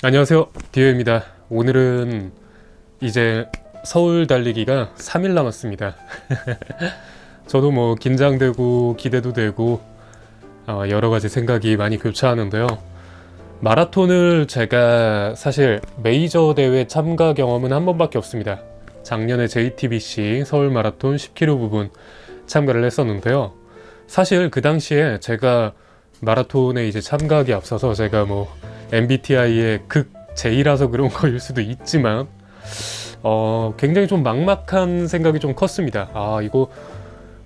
안녕하세요, 디오입니다. 오늘은 이제 서울 달리기가 3일 남았습니다. 저도 뭐 긴장되고 기대도 되고 여러 가지 생각이 많이 교차하는데요. 마라톤을 제가 사실 메이저 대회 참가 경험은 한 번밖에 없습니다. 작년에 JTBC 서울 마라톤 10km 부분 참가를 했었는데요. 사실 그 당시에 제가 마라톤에 이제 참가하기 앞서서 제가 뭐 MBTI의 극 J라서 그런 거일 수도 있지만 굉장히 좀 막막한 생각이 좀 컸습니다. 이거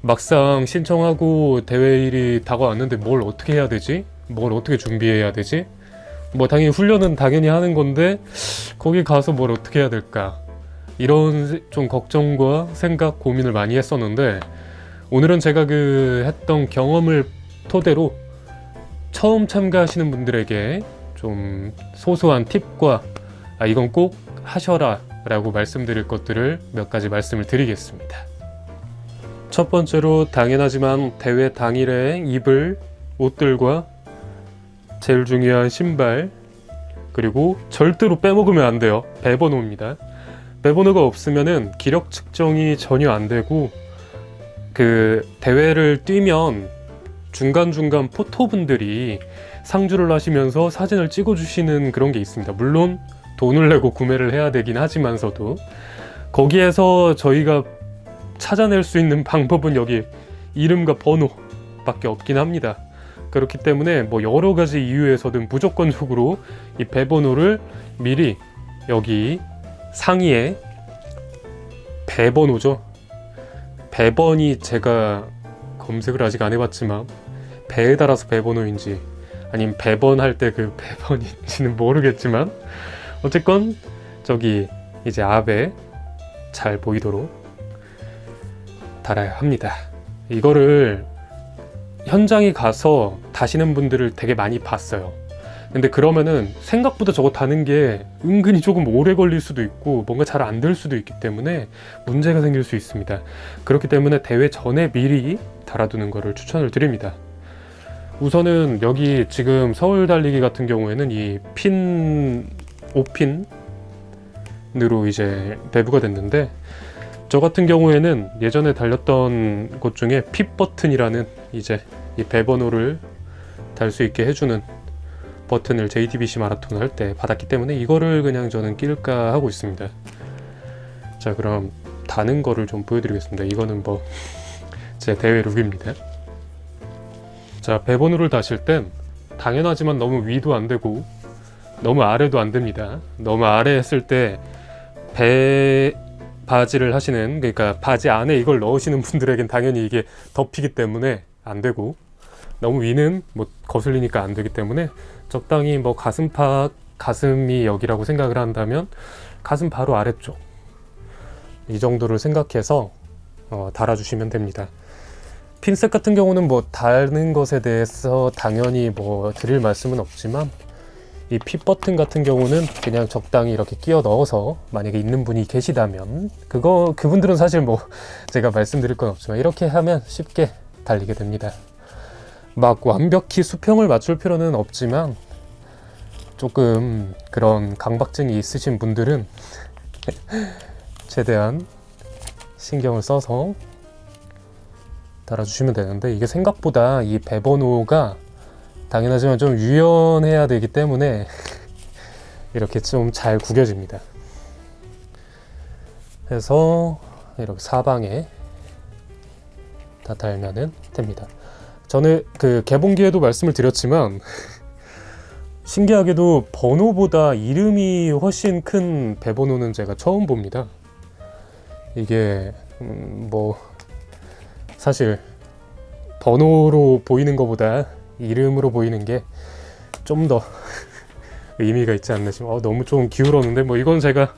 막상 신청하고 대회일이 다가왔는데 뭘 어떻게 해야 되지? 뭘 어떻게 준비해야 되지? 뭐 당연히 훈련은 당연히 하는 건데 거기 가서 뭘 어떻게 해야 될까? 이런 좀 걱정과 생각, 고민을 많이 했었는데 오늘은 제가 했던 경험을 토대로 처음 참가하시는 분들에게 좀 소소한 팁과 이건 꼭 하셔라 라고 말씀드릴 것들을 몇 가지 말씀을 드리겠습니다. 첫 번째로 당연하지만 대회 당일에 입을 옷들과 제일 중요한 신발, 그리고 절대로 빼먹으면 안 돼요. 배번호입니다. 배번호가 없으면은 기력 측정이 전혀 안 되고 대회를 뛰면 중간중간 포토분들이 상주를 하시면서 사진을 찍어주시는 그런 게 있습니다. 물론 돈을 내고 구매를 해야 되긴 하지만서도 거기에서 저희가 찾아낼 수 있는 방법은 여기 이름과 번호밖에 없긴 합니다. 그렇기 때문에 뭐 여러 가지 이유에서든 무조건적으로 이 배번호를 미리 여기 상의에 배번호죠. 배번이 제가 검색을 아직 안 해봤지만 배에 따라서 배번호인지 아니면 배번 할 때 그 배번인지는 모르겠지만 어쨌건 저기 이제 앞에 잘 보이도록 달아야 합니다. 이거를 현장에 가서 다시는 분들을 되게 많이 봤어요. 근데 그러면은 생각보다 저거 다는 게 은근히 조금 오래 걸릴 수도 있고 뭔가 잘 안 될 수도 있기 때문에 문제가 생길 수 있습니다. 그렇기 때문에 대회 전에 미리 달아두는 거를 추천을 드립니다. 우선은 여기 지금 서울 달리기 같은 경우에는 이 핀 5핀으로 이제 배부가 됐는데 저 같은 경우에는 예전에 달렸던 곳 중에 핏 버튼이라는 이제 이 배번호를 달 수 있게 해주는 버튼을 JTBC 마라톤 할 때 받았기 때문에 이거를 그냥 저는 낄까 하고 있습니다. 자, 그럼 다는 거를 좀 보여드리겠습니다. 이거는 뭐 제 대회 룩입니다. 자, 배번호를 다실 땐 당연하지만 너무 위도 안 되고 너무 아래도 안 됩니다. 너무 아래 했을 때 배 바지를 하시는, 그러니까 바지 안에 이걸 넣으시는 분들에겐 당연히 이게 덮이기 때문에 안 되고, 너무 위는 뭐 거슬리니까 안 되기 때문에 적당히 뭐 가슴이 여기라고 생각을 한다면 가슴 바로 아래쪽 이 정도를 생각해서 달아주시면 됩니다. 핀셋 같은 경우는 뭐 다른 것에 대해서 당연히 뭐 드릴 말씀은 없지만 이 핏 버튼 같은 경우는 그냥 적당히 이렇게 끼워 넣어서 만약에 있는 분이 계시다면 그분들은 사실 뭐 제가 말씀드릴 건 없지만 이렇게 하면 쉽게 달리게 됩니다. 막 완벽히 수평을 맞출 필요는 없지만 조금 그런 강박증이 있으신 분들은 최대한 신경을 써서 달아주시면 되는데 이게 생각보다 이 배번호가 당연하지만 좀 유연해야 되기 때문에 이렇게 좀 잘 구겨집니다. 그래서 이렇게 사방에 다 달면은 됩니다. 저는 개봉기에도 말씀을 드렸지만 신기하게도 번호보다 이름이 훨씬 큰 배번호는 제가 처음 봅니다. 이게 뭐 사실 번호로 보이는 것보다 이름으로 보이는 게 좀 더 의미가 있지 않나 싶어요. 너무 좀 기울었는데 뭐 이건 제가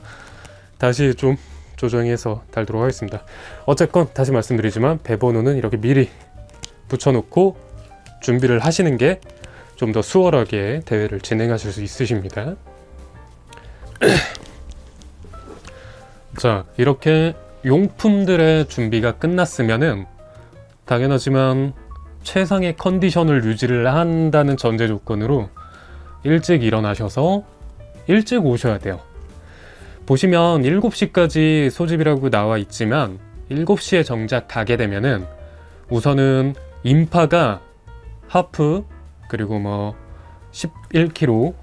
다시 좀 조정해서 달도록 하겠습니다. 어쨌건 다시 말씀드리지만 배번호는 이렇게 미리 붙여놓고 준비를 하시는 게 좀 더 수월하게 대회를 진행하실 수 있으십니다. 자, 이렇게 용품들의 준비가 끝났으면은 당연하지만 최상의 컨디션을 유지를 한다는 전제 조건으로 일찍 일어나셔서 일찍 오셔야 돼요. 보시면 7시까지 소집이라고 나와 있지만 7시에 정작 가게 되면은 우선은 인파가 하프 그리고 뭐 11km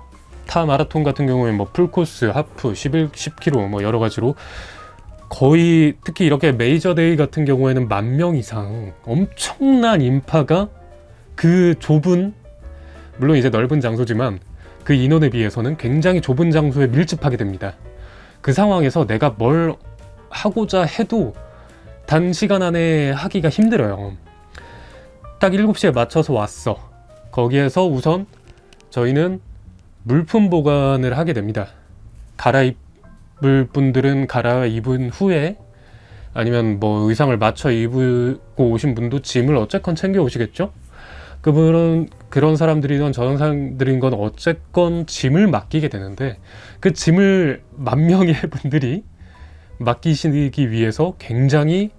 타 마라톤 같은 경우에 뭐 풀코스 하프 10km 뭐 여러 가지로 거의 특히 이렇게 메이저 데이 같은 경우에는 10,000명 이상 엄청난 인파가 그 좁은 물론 이제 넓은 장소지만 그 인원에 비해서는 굉장히 좁은 장소에 밀집하게 됩니다. 그 상황에서 내가 뭘 하고자 해도 단시간 안에 하기가 힘들어요. 딱 7시에 맞춰서 왔어. 거기에서 저희는 물품 보관을 하게 됩니다. 갈아입을 분들은 갈아입은 후에 아니면 뭐 의상을 맞춰 입고 오신 분도 짐을 어쨌건 챙겨 오시겠죠? 그런 사람들이든 저런 사람들인 건 어쨌건 짐을 맡기게 되는데 그 짐을 10,000명의 분들이 맡기시기 위해서 굉장히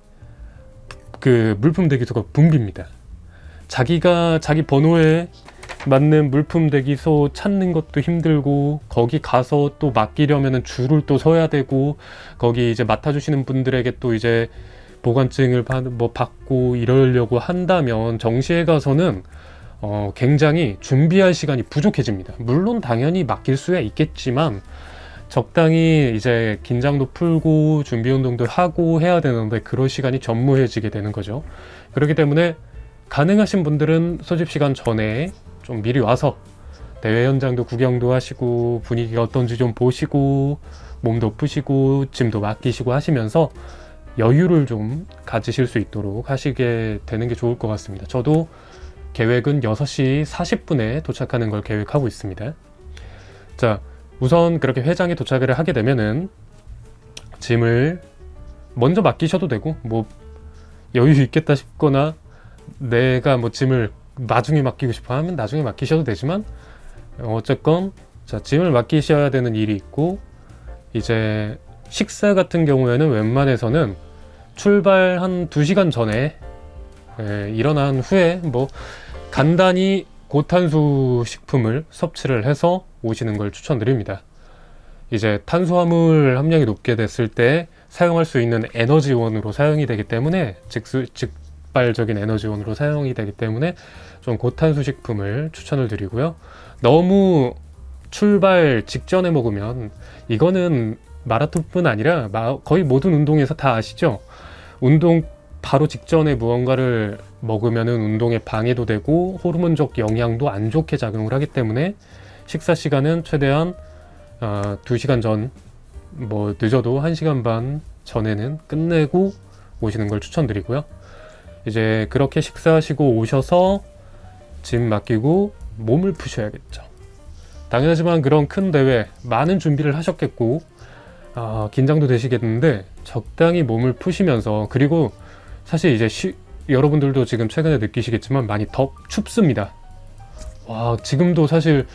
그 물품 대기소가 붐빕니다. 자기 번호에 맞는 물품 대기소 찾는 것도 힘들고 거기 가서 또 맡기려면 줄을 또 서야 되고 거기 이제 맡아주시는 분들에게 또 이제 보관증을 받고 이러려고 한다면 정시에 가서는 굉장히 준비할 시간이 부족해집니다. 물론 당연히 맡길 수야 있겠지만 적당히 이제 긴장도 풀고 준비 운동도 하고 해야 되는데 그럴 시간이 전무해지게 되는 거죠. 그렇기 때문에 가능하신 분들은 소집 시간 전에 좀 미리 와서 대회 현장도 구경도 하시고 분위기가 어떤지 좀 보시고 몸도 푸시고 짐도 맡기시고 하시면서 여유를 좀 가지실 수 있도록 하시게 되는 게 좋을 것 같습니다. 저도 계획은 6시 40분에 도착하는 걸 계획하고 있습니다. 자, 우선 그렇게 회장에 도착을 하게 되면은 짐을 먼저 맡기셔도 되고 뭐 여유 있겠다 싶거나 내가 뭐 짐을 나중에 맡기고 싶어 하면 나중에 맡기셔도 되지만 어쨌건 자, 짐을 맡기셔야 되는 일이 있고 이제 식사 같은 경우에는 웬만해서는 출발 한 2시간 전에 일어난 후에 뭐 간단히 고탄수 식품을 섭취를 해서 오시는 걸 추천드립니다. 이제 탄수화물 함량이 높게 됐을 때 사용할 수 있는 에너지원으로 사용이 되기 때문에 즉발적인 에너지원으로 사용이 되기 때문에 좀 고탄수 식품을 추천을 드리고요. 너무 출발 직전에 먹으면 이거는 마라톤뿐 아니라 거의 모든 운동에서 다 아시죠? 운동 바로 직전에 무언가를 먹으면은 운동에 방해도 되고 호르몬적 영향도 안 좋게 작용을 하기 때문에 식사 시간은 최대한 2시간 전, 뭐 늦어도 1시간 반 전에는 끝내고 오시는 걸 추천드리고요. 이제 그렇게 식사하시고 오셔서 짐 맡기고 몸을 푸셔야겠죠. 당연하지만 그런 큰 대회 많은 준비를 하셨겠고 긴장도 되시겠는데 적당히 몸을 푸시면서 그리고 사실 이제 여러분들도 지금 최근에 느끼시겠지만 많이 춥습니다. 와, 지금도 사실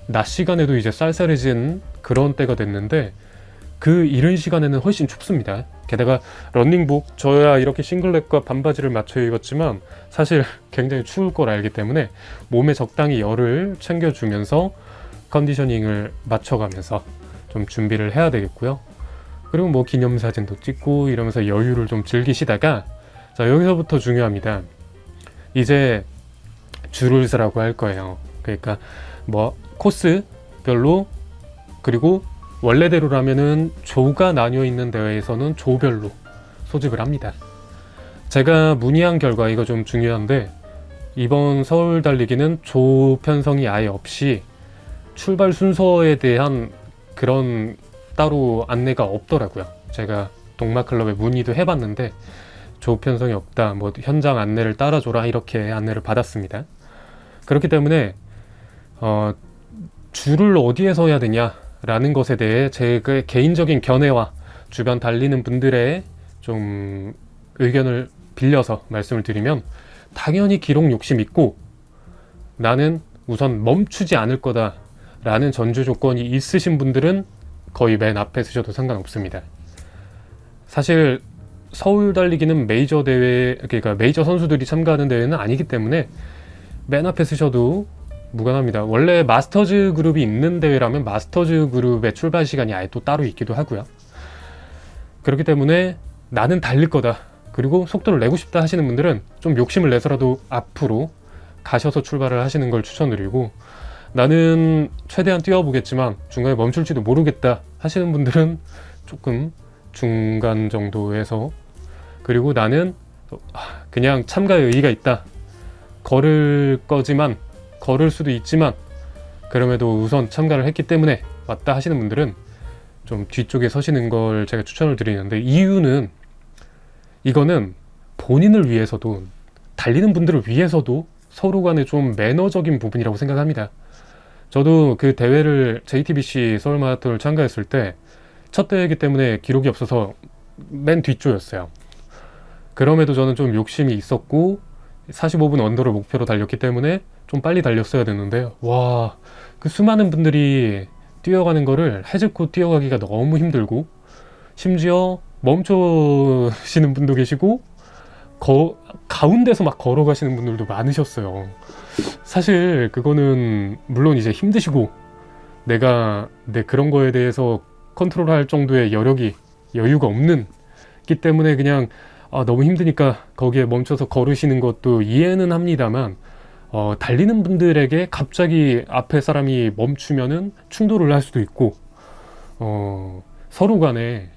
낮 시간에도 이제 쌀쌀해진 그런 때가 됐는데 그 이른 시간에는 훨씬 춥습니다. 게다가 러닝복 저야 이렇게 싱글렛과 반바지를 맞춰 입었지만 사실 굉장히 추울 걸 알기 때문에 몸에 적당히 열을 챙겨주면서 컨디셔닝을 맞춰가면서 좀 준비를 해야 되겠고요. 그리고 뭐 기념사진도 찍고 이러면서 여유를 좀 즐기시다가 자, 여기서부터 중요합니다. 이제 줄을 서라고 할 거예요. 그러니까 뭐 코스별로 그리고 원래대로라면은 조가 나뉘어 있는 대회에서는 조별로 소집을 합니다. 제가 문의한 결과 이거 좀 중요한데 이번 서울 달리기는 조 편성이 아예 없이 출발 순서에 대한 그런 따로 안내가 없더라고요. 제가 동마클럽에 문의도 해봤는데 조 편성이 없다, 뭐 현장 안내를 따라줘라 이렇게 안내를 받았습니다. 그렇기 때문에 줄을 어디에 서야 되냐라는 것에 대해 제 개인적인 견해와 주변 달리는 분들의 좀 의견을 빌려서 말씀을 드리면 당연히 기록 욕심 있고 나는 우선 멈추지 않을 거다 라는 전제 조건이 있으신 분들은 거의 맨 앞에 서셔도 상관없습니다. 사실 서울 달리기는 메이저 대회, 그러니까 메이저 선수들이 참가하는 대회는 아니기 때문에 맨 앞에 서셔도 무관합니다. 원래 마스터즈 그룹이 있는 대회라면 마스터즈 그룹의 출발 시간이 아예 또 따로 있기도 하고요. 그렇기 때문에 나는 달릴 거다, 그리고 속도를 내고 싶다 하시는 분들은 좀 욕심을 내서라도 앞으로 가셔서 출발을 하시는 걸 추천드리고, 나는 최대한 뛰어보겠지만 중간에 멈출지도 모르겠다 하시는 분들은 조금 중간 정도에서, 그리고 나는 그냥 참가에 의의가 있다, 걸을 거지만 걸을 수도 있지만 그럼에도 우선 참가를 했기 때문에 왔다 하시는 분들은 좀 뒤쪽에 서시는 걸 제가 추천을 드리는데, 이유는 이거는 본인을 위해서도 달리는 분들을 위해서도 서로 간에 좀 매너적인 부분이라고 생각합니다. 저도 그 대회를 JTBC 서울 마라톤을 참가했을 때 첫 대회이기 때문에 기록이 없어서 맨 뒷조였어요. 그럼에도 저는 좀 욕심이 있었고 45분 언더를 목표로 달렸기 때문에 좀 빨리 달렸어야 됐는데, 와, 그 수많은 분들이 뛰어가는 거를 해집고 뛰어가기가 너무 힘들고, 심지어 멈춰시는 분도 계시고 가운데서 막 걸어가시는 분들도 많으셨어요. 사실 그거는 물론 이제 힘드시고 내가 그런 거에 대해서 컨트롤할 정도의 여유가 없는 기 때문에 그냥 너무 힘드니까 거기에 멈춰서 걸으시는 것도 이해는 합니다만, 달리는 분들에게 갑자기 앞에 사람이 멈추면은 충돌을 할 수도 있고, 서로 간에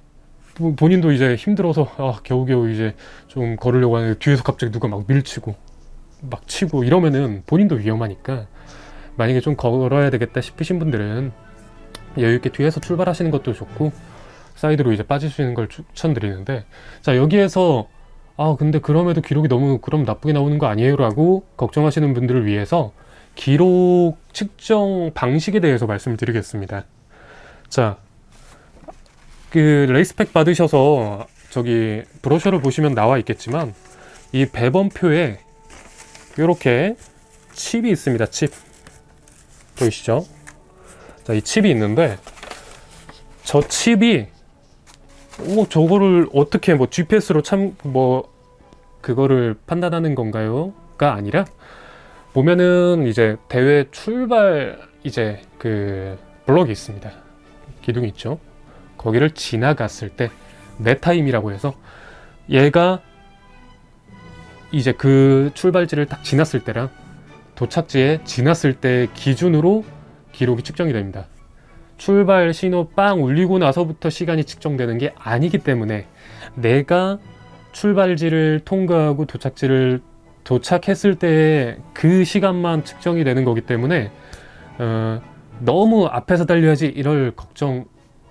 본인도 이제 힘들어서 겨우겨우 이제 좀 걸으려고 하는데 뒤에서 갑자기 누가 막 밀치고 막 치고 이러면은 본인도 위험하니까, 만약에 좀 걸어야 되겠다 싶으신 분들은 여유있게 뒤에서 출발하시는 것도 좋고 사이드로 이제 빠질 수 있는 걸 추천드리는데, 자, 여기에서 근데 그럼에도 기록이 너무 그럼 나쁘게 나오는 거 아니에요? 라고 걱정하시는 분들을 위해서 기록 측정 방식에 대해서 말씀을 드리겠습니다. 자, 그 레이스팩 받으셔서 저기 브로셔를 보시면 나와 있겠지만 이 배번표에 이렇게 칩이 있습니다. 칩 보이시죠? 자, 이 칩이 있는데 저 칩이 저거를 어떻게 GPS로 그거를 판단하는 건가요?가 아니라, 보면은 이제 대회 출발 이제 그 블럭이 있습니다. 기둥이 있죠. 거기를 지나갔을 때 내 타임이라고 해서, 얘가 이제 그 출발지를 딱 지났을 때랑 도착지에 지났을 때 기준으로 기록이 측정이 됩니다. 출발 신호 빵 울리고 나서부터 시간이 측정되는 게 아니기 때문에, 내가 출발지를 통과하고 도착지를 도착했을 때 그 시간만 측정이 되는 거기 때문에 너무 앞에서 달려야지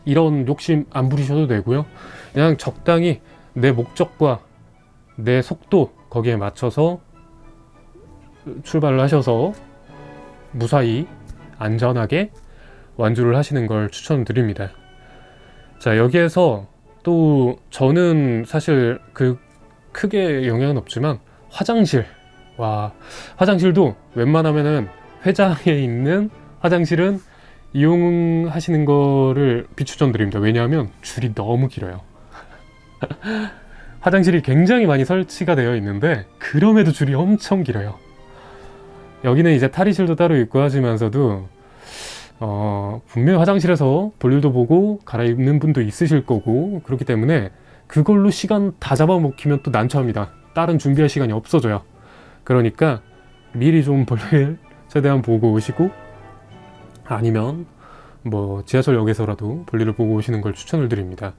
이런 욕심 안 부리셔도 되고요. 그냥 적당히 내 목적과 내 속도 거기에 맞춰서 출발을 하셔서 무사히 안전하게 완주를 하시는 걸 추천드립니다. 자, 여기에서 또 저는 사실 크게 영향은 없지만 화장실도 웬만하면은 회장에 있는 화장실은 이용하시는 거를 비추천드립니다. 왜냐하면 줄이 너무 길어요. 화장실이 굉장히 많이 설치가 되어 있는데 그럼에도 줄이 엄청 길어요. 여기는 이제 탈의실도 따로 있고 하지만서도 분명히 화장실에서 볼일도 보고 갈아입는 분도 있으실 거고, 그렇기 때문에 그걸로 시간 다 잡아먹히면 또 난처합니다. 다른 준비할 시간이 없어져요. 그러니까 미리 좀 볼일 최대한 보고 오시고, 아니면 지하철역에서라도 볼일을 보고 오시는 걸 추천을 드립니다.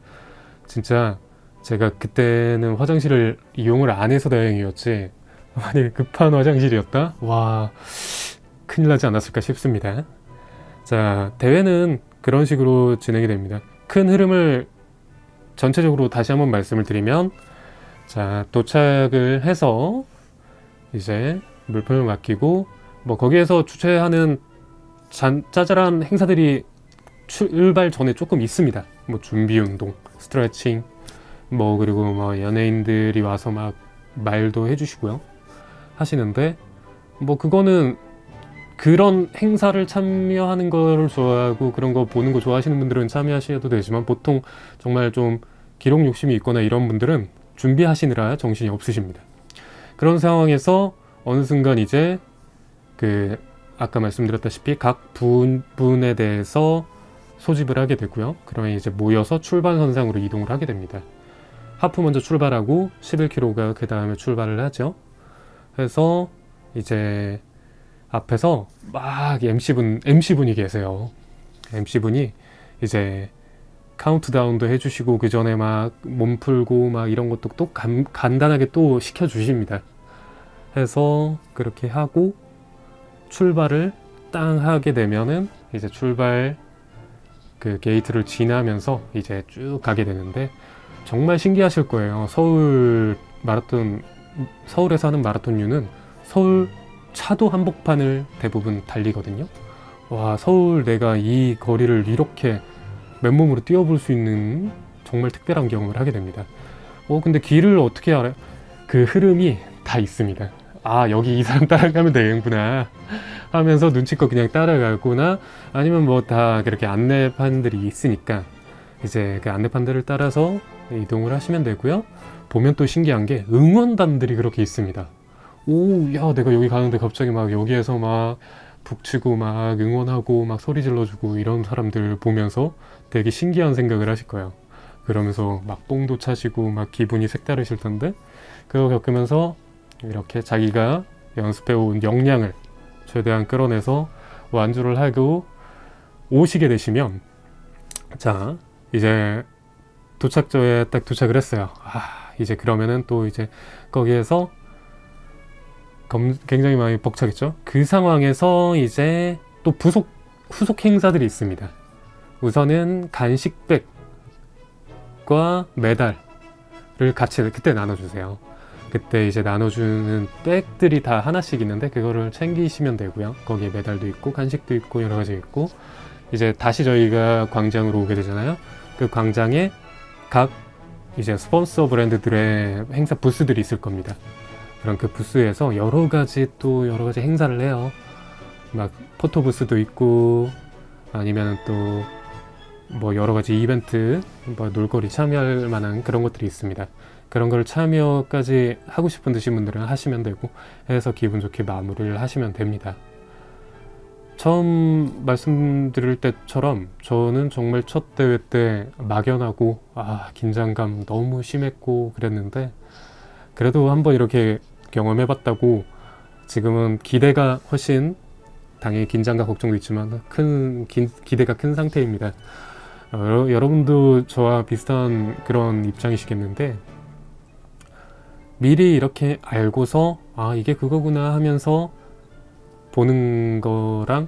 진짜 제가 그때는 화장실을 이용을 안 해서 다행이었지, 만약에 급한 화장실이었다? 와, 큰일 나지 않았을까 싶습니다. 자, 대회는 그런 식으로 진행이 됩니다. 큰 흐름을 전체적으로 다시 한번 말씀을 드리면, 자, 도착을 해서 이제 물품을 맡기고, 거기에서 주최하는 짜잘한 행사들이 출발 전에 조금 있습니다. 준비 운동, 스트레칭, 그리고 연예인들이 와서 막 말도 해주시고요. 하시는데, 그거는 그런 행사를 참여하는 걸 좋아하고 그런 거 보는 거 좋아하시는 분들은 참여하셔도 되지만, 보통 정말 좀 기록 욕심이 있거나 이런 분들은 준비하시느라 정신이 없으십니다. 그런 상황에서 어느 순간 이제 아까 말씀드렸다시피 각 부분에 대해서 소집을 하게 되고요. 그러면 이제 모여서 출발선상으로 이동을 하게 됩니다. 하프 먼저 출발하고 11km가 그 다음에 출발을 하죠. 그래서 이제 앞에서 막 MC분이 계세요. MC분이 이제 카운트다운도 해주시고 그 전에 막 몸 풀고 막 이런 것도 또 간단하게 또 시켜주십니다. 해서 그렇게 하고 출발을 땅 하게 되면은 이제 출발 그 게이트를 지나면서 이제 쭉 가게 되는데 정말 신기하실 거예요. 서울에서 하는 마라톤류는 서울 차도 한복판을 대부분 달리거든요. 와, 서울 내가 이 거리를 이렇게 맨몸으로 뛰어볼 수 있는 정말 특별한 경험을 하게 됩니다. 근데 길을 어떻게 알아요? 그 흐름이 다 있습니다. 아, 여기 이 사람 따라가면 되는구나 하면서 눈치껏 그냥 따라가거나 아니면 뭐 다 그렇게 안내판들이 있으니까 이제 그 안내판들을 따라서 이동을 하시면 되고요. 보면 또 신기한 게 응원단들이 그렇게 있습니다. 오, 야, 내가 여기 가는데 갑자기 막 여기에서 막 북치고 막 응원하고 막 소리 질러주고 이런 사람들 보면서 되게 신기한 생각을 하실 거예요. 그러면서 막 뽕도 차시고 막 기분이 색다르실 텐데 그거 겪으면서 이렇게 자기가 연습해온 역량을 최대한 끌어내서 완주를 하고 오시게 되시면 자, 이제 도착지에 딱 도착을 했어요. 이제 그러면은 또 이제 거기에서 굉장히 많이 벅차겠죠. 그 상황에서 이제 또 후속 행사들이 있습니다. 우선은 간식백과 메달을 같이 그때 나눠주세요. 그때 이제 나눠주는 백들이 다 하나씩 있는데 그거를 챙기시면 되고요. 거기에 메달도 있고 간식도 있고 여러 가지 있고 이제 다시 저희가 광장으로 오게 되잖아요. 그 광장에 각 이제 스폰서 브랜드들의 행사 부스들이 있을 겁니다. 그럼 그 부스에서 여러 가지 행사를 해요. 막 포토 부스도 있고 아니면 또 뭐 여러 가지 이벤트, 뭐 놀거리 참여할 만한 그런 것들이 있습니다. 그런 걸 참여까지 하고 싶은 분들은 하시면 되고 해서 기분 좋게 마무리를 하시면 됩니다. 처음 말씀드릴 때처럼 저는 정말 첫 대회 때 막연하고 긴장감 너무 심했고 그랬는데 그래도 한번 이렇게 경험해봤다고 지금은 기대가 훨씬 당연히 긴장과 걱정도 있지만 기대가 큰 상태입니다. 여러분도 저와 비슷한 그런 입장이시겠는데 미리 이렇게 알고서 이게 그거구나 하면서 보는 거랑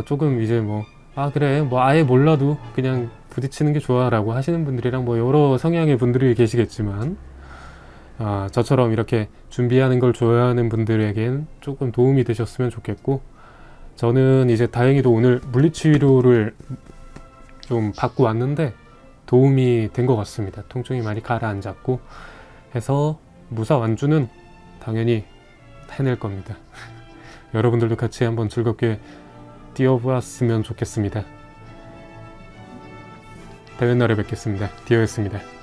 조금 이제 그래 아예 몰라도 그냥 부딪히는 게 좋아 라고 하시는 분들이랑 여러 성향의 분들이 계시겠지만 저처럼 이렇게 준비하는 걸 좋아하는 분들에겐 조금 도움이 되셨으면 좋겠고 저는 이제 다행히도 오늘 물리치료를 좀 받고 왔는데 도움이 된 것 같습니다. 통증이 많이 가라앉았고 해서 무사 완주는 당연히 해낼 겁니다. 여러분들도 같이 한번 즐겁게 뛰어보았으면 좋겠습니다. 대회 날에 뵙겠습니다. 디어였습니다.